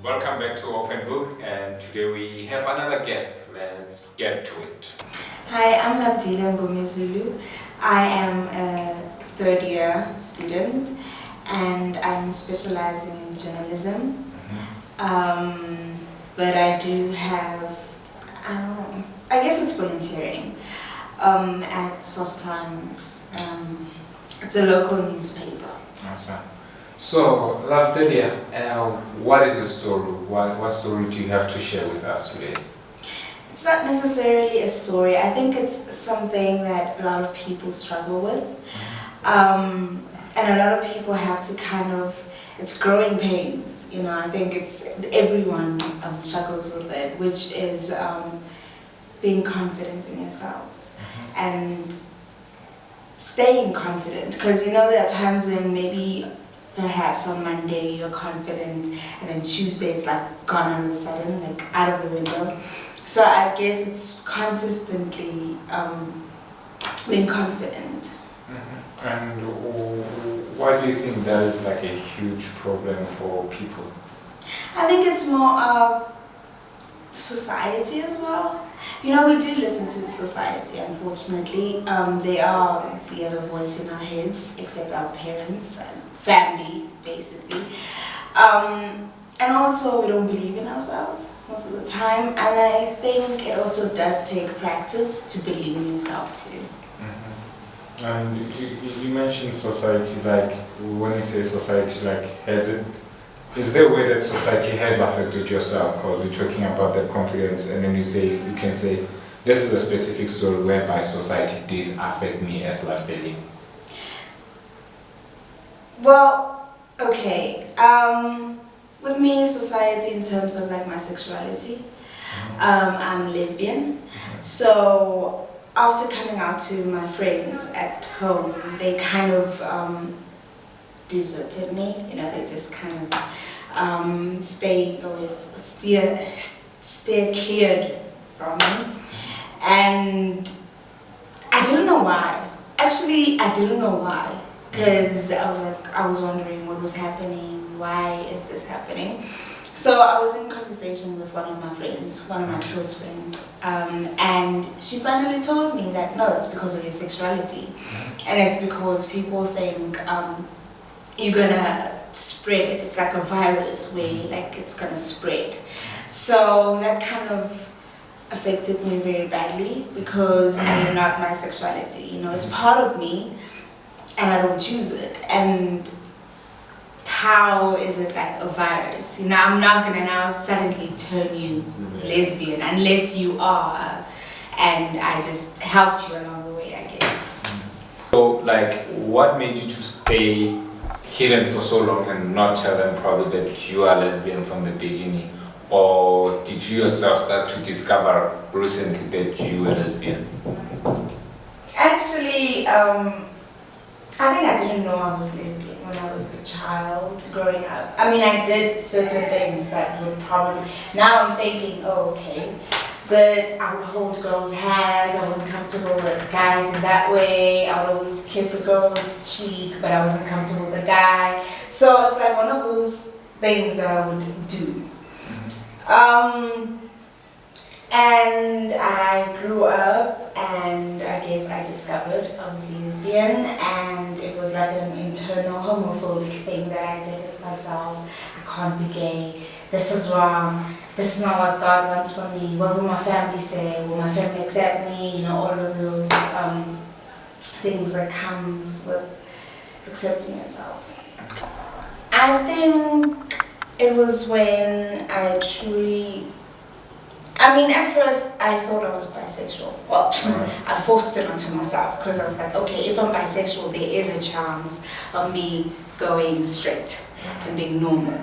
Welcome back to Open Book, and today we have another guest. Let's get to it. Hi, I'm Labdila Ngomezulu. I am a third year student and I'm specializing in journalism. But I do have, I guess it's volunteering at Source Times. It's a local newspaper. Awesome. So, Lavdelia, what is your story? What story do you have to share with us today? It's not necessarily a story. I think it's something that a lot of people struggle with. And a lot of people have to it's growing pains. I think everyone struggles with it, which is being confident in yourself and staying confident. Because there are times when maybe perhaps on Monday you're confident and then Tuesday it's like gone all of a sudden, like out of the window. So I guess it's consistently being confident. And why do you think that is like a huge problem for people? I think it's more of society as well. We do listen to society, unfortunately. They are the other voice in our heads, except our parents and family, basically. And also, we don't believe in ourselves most of the time. And I think it also does take practice to believe in yourself too. And you mentioned society, like when you say society, like is there a way that society has affected yourself? Because we're talking about that confidence, and then you can say, this is a specific story whereby society did affect me as Lavdelia. Well, okay. With me, society in terms of like my sexuality, I'm lesbian. So after coming out to my friends at home, they kind of deserted me. They just kind of stay cleared from me. And I didn't know why. Actually, I didn't know why. Because I was wondering what was happening, why is this happening? So I was in conversation with one of my friends, one of my close friends, and she finally told me that no, it's because of your sexuality, and it's because people think you're gonna spread it. It's like a virus where it's gonna spread. So that kind of affected me very badly because I am not my sexuality. It's part of me, and I don't choose it. And how is it like a virus? I'm not gonna now suddenly turn you lesbian unless you are, and I just helped you along the way, I guess. So, what made you to stay hidden for so long and not tell them probably that you are lesbian from the beginning? Or did you yourself start to discover recently that you were lesbian? Actually, I think I didn't know I was lesbian when I was a child growing up. I mean, I did certain things that would probably, now I'm thinking, oh, okay. But I would hold girls' hands, I wasn't comfortable with guys in that way. I would always kiss a girl's cheek, but I wasn't comfortable with a guy. So it's like one of those things that I would do. And I grew up, and I guess I discovered I was lesbian, and it was like an internal homophobic thing that I did with myself. I can't be gay. This is wrong. This is not what God wants for me. What will my family say? Will my family accept me? All of those things that comes with accepting yourself. I think it was when I truly, at first I thought I was bisexual. Well, I forced it onto myself because I was like, okay, if I'm bisexual, there is a chance of me going straight and being normal.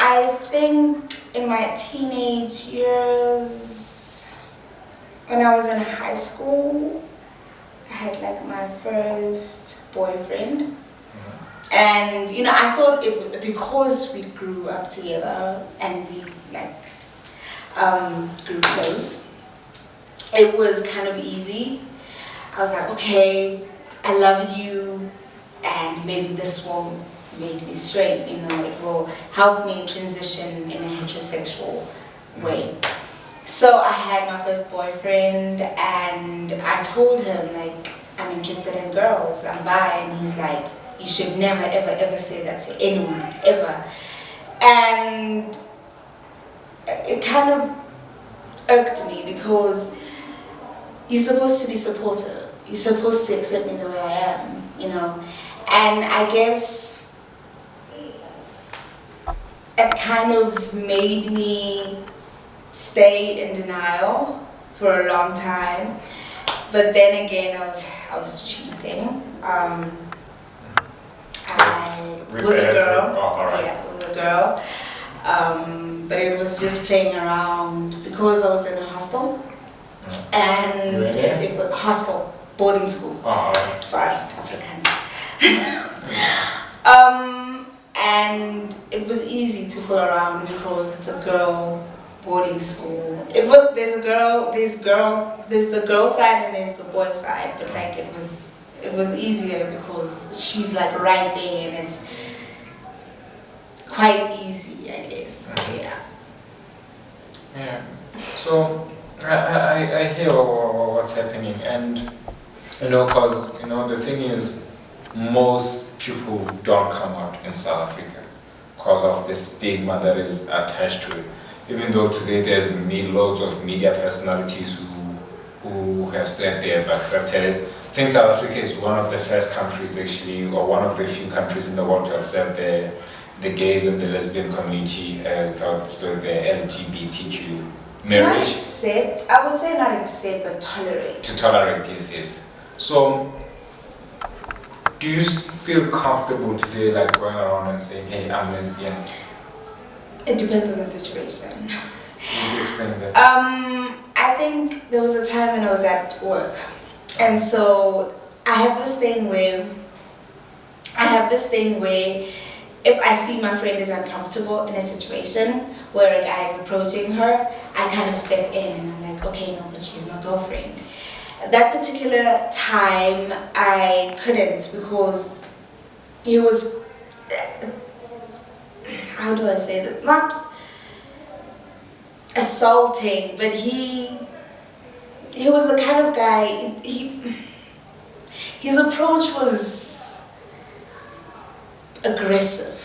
I think in my teenage years, when I was in high school, I had my first boyfriend. And I thought it was because we grew up together and we grew close. It was kind of easy. I was like, okay, I love you, and maybe this will made me straight, you know, it will help me transition in a heterosexual way. So I had my first boyfriend and I told him like, I'm interested in girls, I'm bi, and he's like, you should never ever ever say that to anyone, ever. And it kind of irked me because you're supposed to be supportive, you're supposed to accept me the way I am, you know. And I guess it kind of made me stay in denial for a long time. But then again, I was cheating. With a girl. Yeah, with a girl. But it was just playing around because I was in a hostel. And really? it was hostel, boarding school. Sorry, Africans. And it was easy to fool around because it's a girl boarding school. There's the girl side and there's the boy side, but like it was easier because she's like right there and it's quite easy, I guess. Yeah. So I hear what's happening, and you know, cause you know the thing is, most people don't come out in South Africa because of the stigma that is attached to it. Even though today there's loads of media personalities who have said they have accepted it. I think South Africa is one of the first countries actually, or one of the few countries in the world to accept the gays and the lesbian community without the LGBTQ marriage. Not accept, I would say not accept, but tolerate. To tolerate this, yes. So, do you feel comfortable today, like going around and saying, hey, I'm lesbian? It depends on the situation. Can you explain that? I think there was a time when I was at work, and so I have this thing where if I see my friend is uncomfortable in a situation where a guy is approaching her, I kind of step in and I'm like, okay, no, but she's my girlfriend. That particular time I couldn't because he was, how do I say this? Not assaulting, but he was the kind of guy, his approach was aggressive.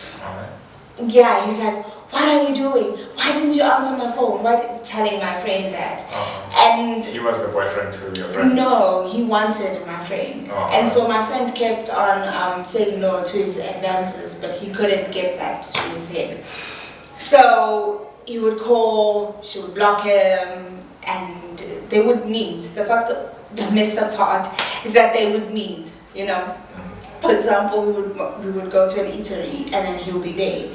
Yeah, he's like, what are you doing? Why didn't you answer my phone? Telling my friend that. And he was the boyfriend to your friend? No, he wanted my friend. And so my friend kept on saying no to his advances, but he couldn't get that to his head. So he would call, she would block him, and they would meet. The messed up part is that they would meet, you know. For example, we would go to an eatery and then he'll be there.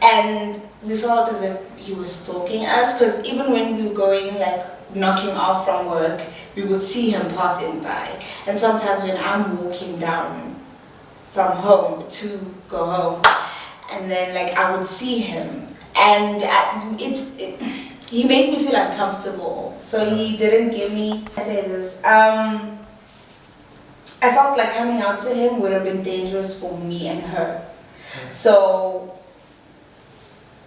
And we felt as if he was stalking us, because even when we were going, like, knocking off from work, we would see him passing by. And sometimes when I'm walking down from home to go home, and then, like, I would see him. And he made me feel uncomfortable. So he didn't give me, I say this, I felt like coming out to him would have been dangerous for me and her. So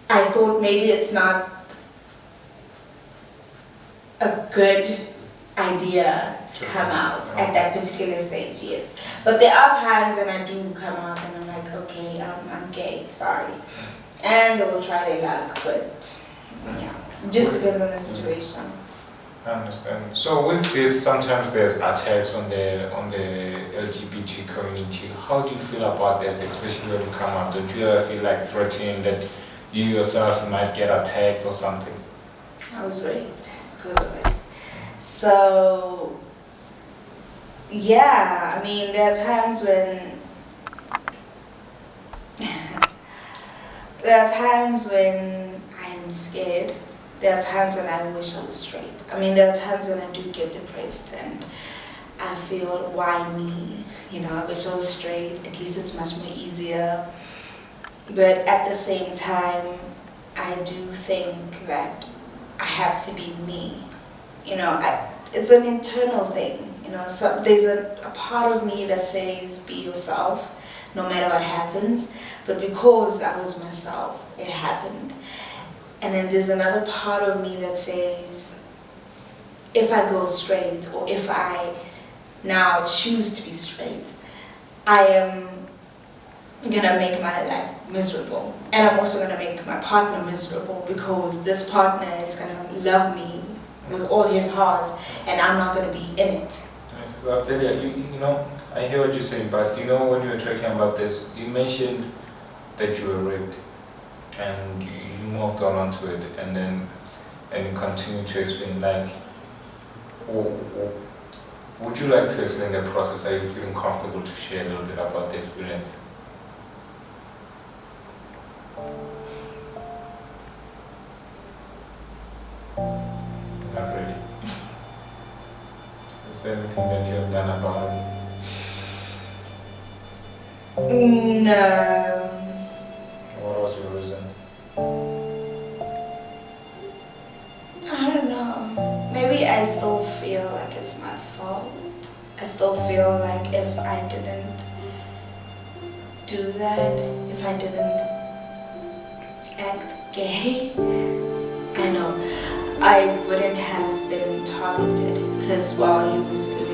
I thought maybe it's not a good idea to come out at that particular stage, yes. But there are times when I do come out and I'm like, okay, I'm gay, sorry. And they will try their luck, but yeah, it just depends on the situation. I understand. So with this, sometimes there's attacks on the LGBT community. How do you feel about that, especially when you come out? Don't you ever feel like threatened that you yourself might get attacked or something? I was raped because of it. So yeah, I mean, there are times when I am scared. There are times when I wish I was straight. I mean, there are times when I do get depressed and I feel, why me? You know, I wish I was straight. At least it's much more easier. But at the same time, I do think that I have to be me. You know, it's an internal thing. You know, so there's a part of me that says, be yourself. no matter what happens. But because I was myself, it happened. And then there's another part of me that says, if I go straight, or if I now choose to be straight, I am gonna make my life miserable. And I'm also gonna make my partner miserable, because this partner is gonna love me with all his heart, and I'm not gonna be in it. Yes, well, Delia, you know, I hear what you're saying, but you know, when you were talking about this, you mentioned that you were raped, and you moved on onto it, and you continue to explain, like, would you like to explain the process? Are you feeling comfortable to share a little bit about the experience? Not really. Is there anything that you have done about it? No. What was your reason? I don't know. Maybe I still feel like it's my fault. I still feel like if I didn't do that, if I didn't act gay, I know I wouldn't have been targeted, because while he was doing